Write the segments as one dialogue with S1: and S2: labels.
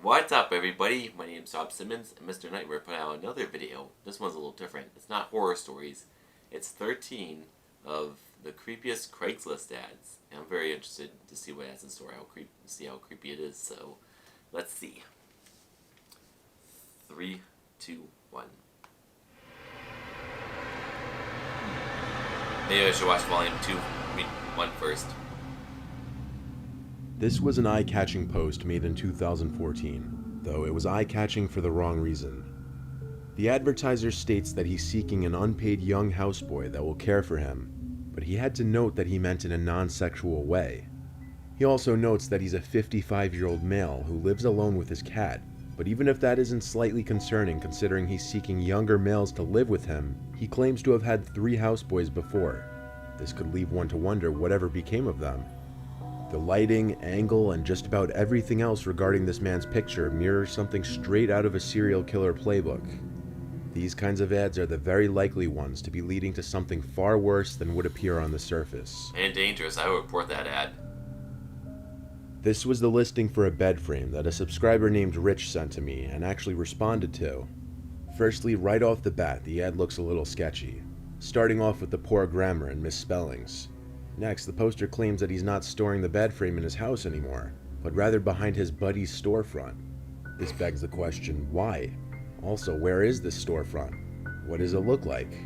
S1: What's up, everybody? My name's Rob Simmons, and Mr. Nightmare put out another video. This one's a little different. It's not horror stories. It's 13 of the creepiest Craigslist ads. And I'm very interested to see what it has in store, see how creepy it is. So, let's see. 3, 2, 1. Maybe I should watch volume 1 first.
S2: This was an eye-catching post made in 2014, though it was eye-catching for the wrong reason. The advertiser states that he's seeking an unpaid young houseboy that will care for him, but he had to note that he meant in a non-sexual way. He also notes that he's a 55-year-old male who lives alone with his cat, but even if that isn't slightly concerning considering he's seeking younger males to live with him, he claims to have had 3 houseboys before. This could leave one to wonder whatever became of them. The lighting, angle, and just about everything else regarding this man's picture mirrors something straight out of a serial killer playbook. These kinds of ads are the very likely ones to be leading to something far worse than would appear on the surface.
S1: And dangerous. I would report that ad.
S2: This was the listing for a bed frame that a subscriber named Rich sent to me and actually responded to. Firstly, right off the bat, the ad looks a little sketchy, starting off with the poor grammar and misspellings. Next, the poster claims that he's not storing the bed frame in his house anymore, but rather behind his buddy's storefront. This begs the question, why? Also, where is this storefront? What does it look like?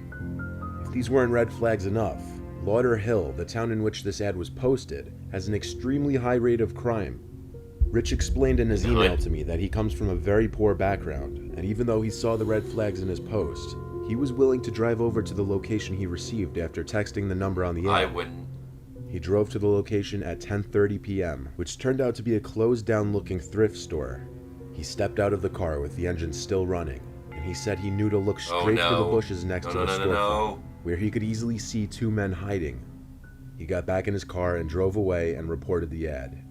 S2: If these weren't red flags enough, Lauderhill, the town in which this ad was posted, has an extremely high rate of crime. Rich explained in his email to me that he comes from a very poor background, and even though he saw the red flags in his post, he was willing to drive over to the location he received after texting the number on the ad.
S1: I wouldn't.
S2: He drove to the location at 10:30 p.m., which turned out to be a closed-down looking thrift store. He stepped out of the car with the engine still running, and he said he knew to look straight for the bushes next to the storefront, where he could easily see 2 men hiding. He got back in his car and drove away and reported the ad.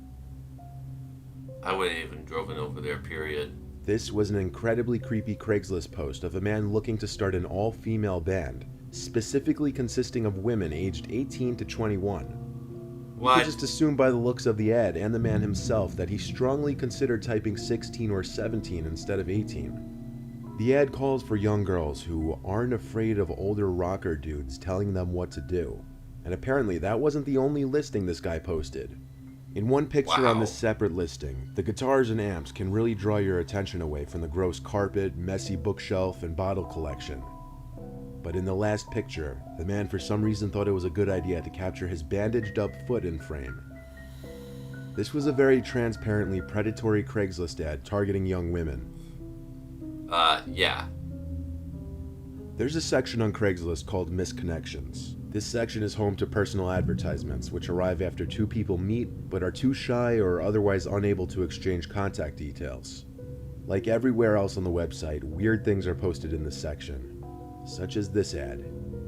S1: I wouldn't even driven over there, period.
S2: This was an incredibly creepy Craigslist post of a man looking to start an all-female band, specifically consisting of women aged 18 to 21. You could just assume by the looks of the ad and the man himself that he strongly considered typing 16 or 17 instead of 18. The ad calls for young girls who aren't afraid of older rocker dudes telling them what to do. And apparently that wasn't the only listing this guy posted. In one picture on this separate listing, the guitars and amps can really draw your attention away from the gross carpet, messy bookshelf, and bottle collection. But in the last picture, the man for some reason thought it was a good idea to capture his bandaged up foot in frame. This was a very transparently predatory Craigslist ad targeting young women.
S1: Yeah.
S2: There's a section on Craigslist called Misconnections. This section is home to personal advertisements, which arrive after 2 people meet but are too shy or otherwise unable to exchange contact details. Like everywhere else on the website, weird things are posted in this section, such as this ad.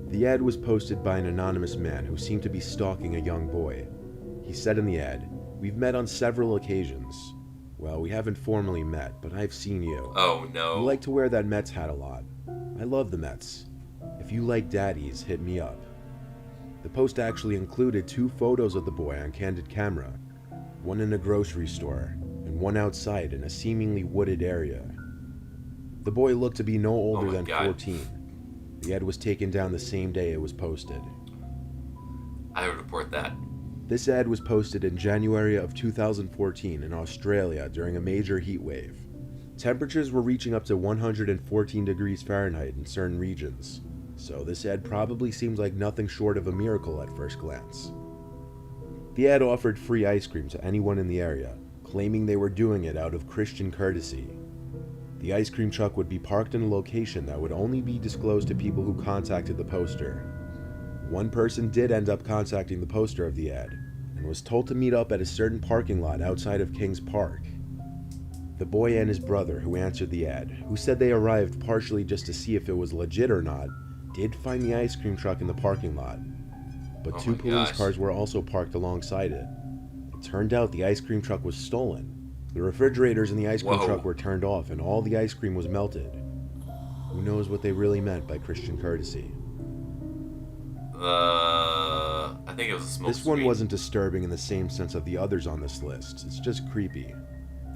S2: The ad was posted by an anonymous man who seemed to be stalking a young boy. He said in the ad, "We've met on several occasions. Well, we haven't formally met, but I've seen you.
S1: Oh no.
S2: You like to wear that Mets hat a lot. I love the Mets. If you like daddies, hit me up." The post actually included 2 photos of the boy on candid camera, one in a grocery store and one outside in a seemingly wooded area. The boy looked to be no older than 14. The ad was taken down the same day it was posted.
S1: I would report that.
S2: This ad was posted in January of 2014 in Australia during a major heat wave. Temperatures were reaching up to 114 degrees Fahrenheit in certain regions, so this ad probably seems like nothing short of a miracle at first glance. The ad offered free ice cream to anyone in the area, claiming they were doing it out of Christian courtesy. The ice cream truck would be parked in a location that would only be disclosed to people who contacted the poster. One person did end up contacting the poster of the ad, and was told to meet up at a certain parking lot outside of Kings Park. The boy and his brother, who answered the ad, who said they arrived partially just to see if it was legit or not, did find the ice cream truck in the parking lot. But 2 police cars were also parked alongside it. It turned out the ice cream truck was stolen. The refrigerators in the ice cream truck were turned off and all the ice cream was melted. Who knows what they really meant by Christian courtesy?
S1: I think it was a smoke
S2: This one
S1: screen.
S2: wasn't disturbing in the same sense of the others on this list. It's just creepy.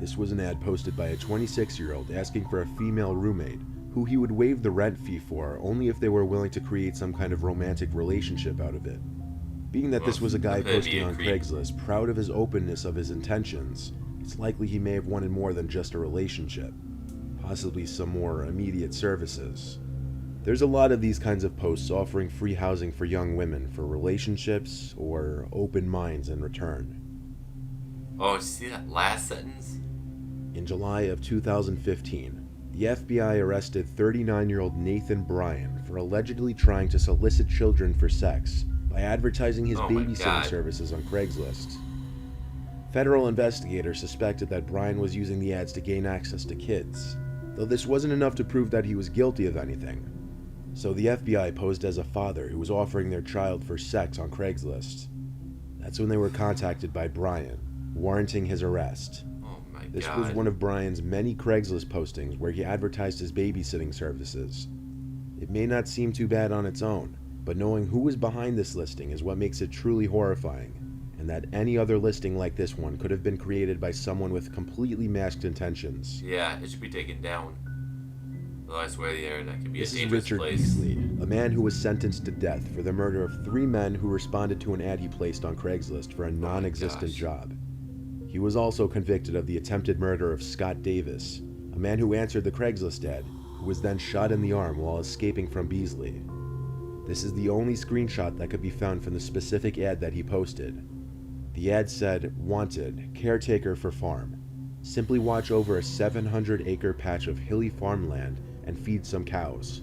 S2: This was an ad posted by a 26-year-old asking for a female roommate who he would waive the rent fee for only if they were willing to create some kind of romantic relationship out of it. Being that this was a guy posting on Craigslist, proud of his openness of his intentions, it's likely he may have wanted more than just a relationship, possibly some more immediate services. There's a lot of these kinds of posts offering free housing for young women for relationships or open minds in return.
S1: Oh, see that last sentence?
S2: In July of 2015, the FBI arrested 39-year-old Nathan Bryan for allegedly trying to solicit children for sex by advertising his babysitting services on Craigslist. Federal investigators suspected that Bryan was using the ads to gain access to kids, though this wasn't enough to prove that he was guilty of anything. So the FBI posed as a father who was offering their child for sex on Craigslist. That's when they were contacted by Bryan, warranting his arrest. This was one of Bryan's many Craigslist postings where he advertised his babysitting services. It may not seem too bad on its own, but knowing who was behind this listing is what makes it truly horrifying, and that any other listing like this one could have been created by someone with completely masked intentions.
S1: Yeah, it should be taken down. Though I swear the internet can be a dangerous place.
S2: This is Richard Beasley, a man who was sentenced to death for the murder of 3 men who responded to an ad he placed on Craigslist for a non-existent job. He was also convicted of the attempted murder of Scott Davis, a man who answered the Craigslist ad, who was then shot in the arm while escaping from Beasley. This is the only screenshot that could be found from the specific ad that he posted. The ad said, "Wanted, caretaker for farm. Simply watch over a 700-acre patch of hilly farmland and feed some cows.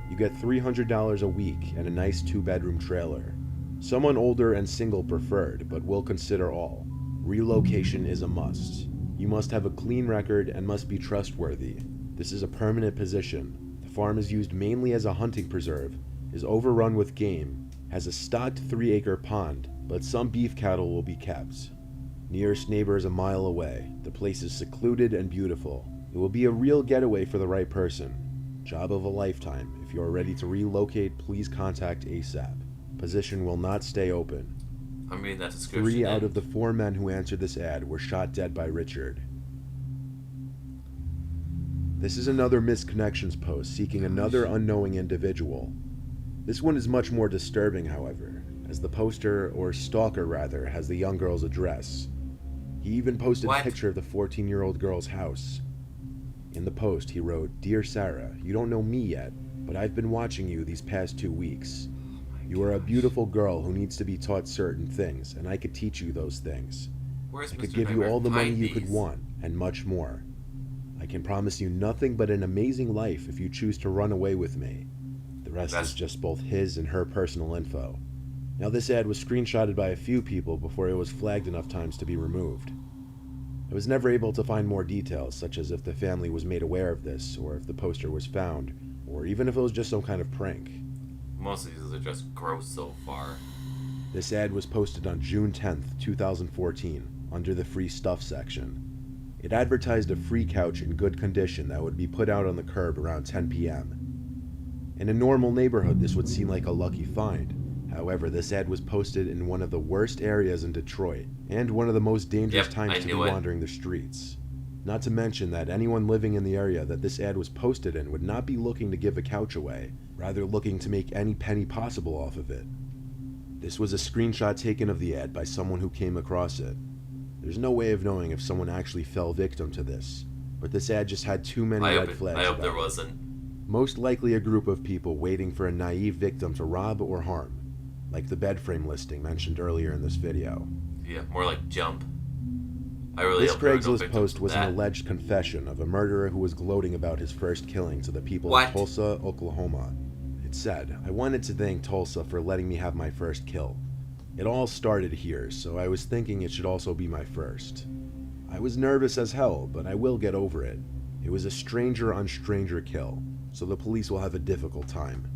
S2: You get $300 a week and a nice 2-bedroom trailer. Someone older and single preferred, but we'll consider all. Relocation is a must. You must have a clean record and must be trustworthy. This is a permanent position. The farm is used mainly as a hunting preserve, is overrun with game, has a stocked 3-acre pond, but some beef cattle will be kept. Nearest neighbor is a mile away. The place is secluded and beautiful. It will be a real getaway for the right person. Job of a lifetime. If you are ready to relocate, please contact ASAP. Position will not stay open."
S1: I'm reading that description.
S2: 3 out of the 4 men who answered this ad were shot dead by Richard. This is another missed connections post seeking another unknowing individual. This one is much more disturbing, however, as the poster, or stalker rather, has the young girl's address. He even posted a picture of the 14-year-old girl's house. In the post, he wrote, "Dear Sarah, you don't know me yet, but I've been watching you these past 2 weeks. You are a beautiful girl who needs to be taught certain things, and I could teach you those things. I could give you all the money you could want, and much more. I can promise you nothing but an amazing life if you choose to run away with me." The rest is just both his and her personal info. Now, this ad was screenshotted by a few people before it was flagged enough times to be removed. I was never able to find more details, such as if the family was made aware of this, or if the poster was found, or even if it was just some kind of prank.
S1: Most of these are just gross so far.
S2: This ad was posted on June 10th, 2014, under the free stuff section. It advertised a free couch in good condition that would be put out on the curb around 10 p.m. In a normal neighborhood, this would seem like a lucky find. However, this ad was posted in one of the worst areas in Detroit, and one of the most dangerous times to be wandering the streets. Not to mention that anyone living in the area that this ad was posted in would not be looking to give a couch away, rather looking to make any penny possible off of it. This was a screenshot taken of the ad by someone who came across it. There's no way of knowing if someone actually fell victim to this, but this ad just had too many red flags.
S1: I hope there wasn't.
S2: Most likely a group of people waiting for a naive victim to rob or harm, like the bed frame listing mentioned earlier in this video.
S1: Yeah, more like Jump. This
S2: Craigslist post was an alleged confession of a murderer who was gloating about his first killing to the people of Tulsa, Oklahoma. It said, "I wanted to thank Tulsa for letting me have my first kill. It all started here, so I was thinking it should also be my first. I was nervous as hell, but I will get over it. It was a stranger on stranger kill, so the police will have a difficult time.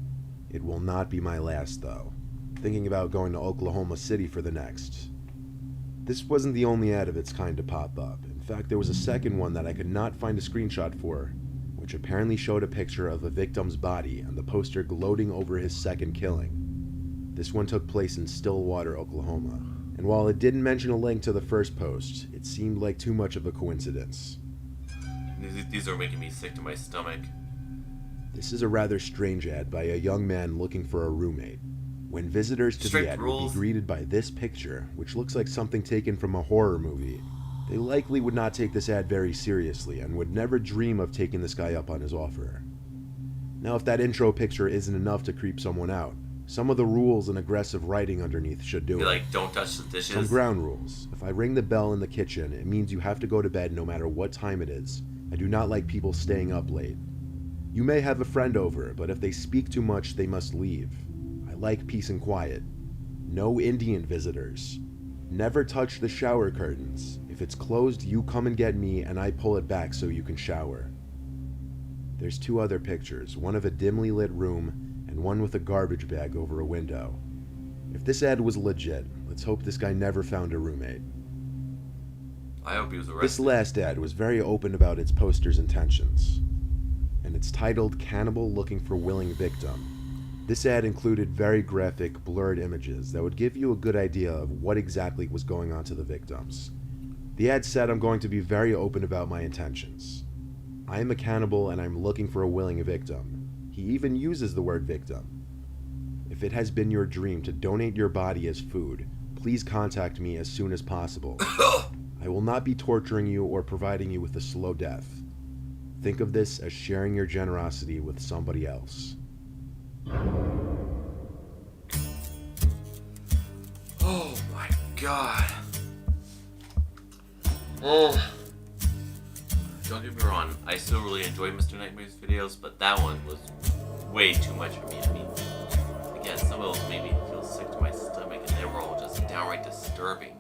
S2: It will not be my last, though. Thinking about going to Oklahoma City for the next." This wasn't the only ad of its kind to pop up. In fact, there was a second one that I could not find a screenshot for, which apparently showed a picture of the victim's body and the poster gloating over his second killing. This one took place in Stillwater, Oklahoma, And while it didn't mention a link to the first post, it seemed like too much of a coincidence.
S1: These are making me sick to my stomach.
S2: This is a rather strange ad by a young man looking for a roommate. When visitors to the ad would be greeted by this picture, which looks like something taken from a horror movie, they likely would not take this ad very seriously and would never dream of taking this guy up on his offer. Now, if that intro picture isn't enough to creep someone out, some of the rules and aggressive writing underneath should do it.
S1: Like, don't touch the dishes.
S2: Some ground rules. If I ring the bell in the kitchen, it means you have to go to bed no matter what time it is. I do not like people staying up late. You may have a friend over, but if they speak too much, they must leave. I like peace and quiet. No Indian visitors. Never touch the shower curtains. If it's closed, you come and get me and I pull it back so you can shower. There's two other pictures, one of a dimly lit room and one with a garbage bag over a window. If this ad was legit, let's hope this guy never found a roommate.
S1: I hope he was arrested.
S2: This last ad was very open about its poster's intentions, and it's titled Cannibal Looking for Willing Victim. This ad included very graphic, blurred images that would give you a good idea of what exactly was going on to the victims. The ad said I'm going to be very open about my intentions. I am a cannibal and I'm looking for a willing victim. He even uses the word victim. If it has been your dream to donate your body as food, please contact me as soon as possible. I will not be torturing you or providing you with a slow death. Think of this as sharing your generosity with somebody else.
S1: Oh my god. Oh. Don't get me wrong, I still really enjoy Mr. Nightmare's videos, but that one was way too much for me. I mean, again, some of those made me feel sick to my stomach, and they were all just downright disturbing.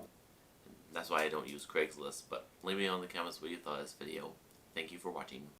S1: And that's why I don't use Craigslist, but leave me on the comments what you thought of this video. Thank you for watching.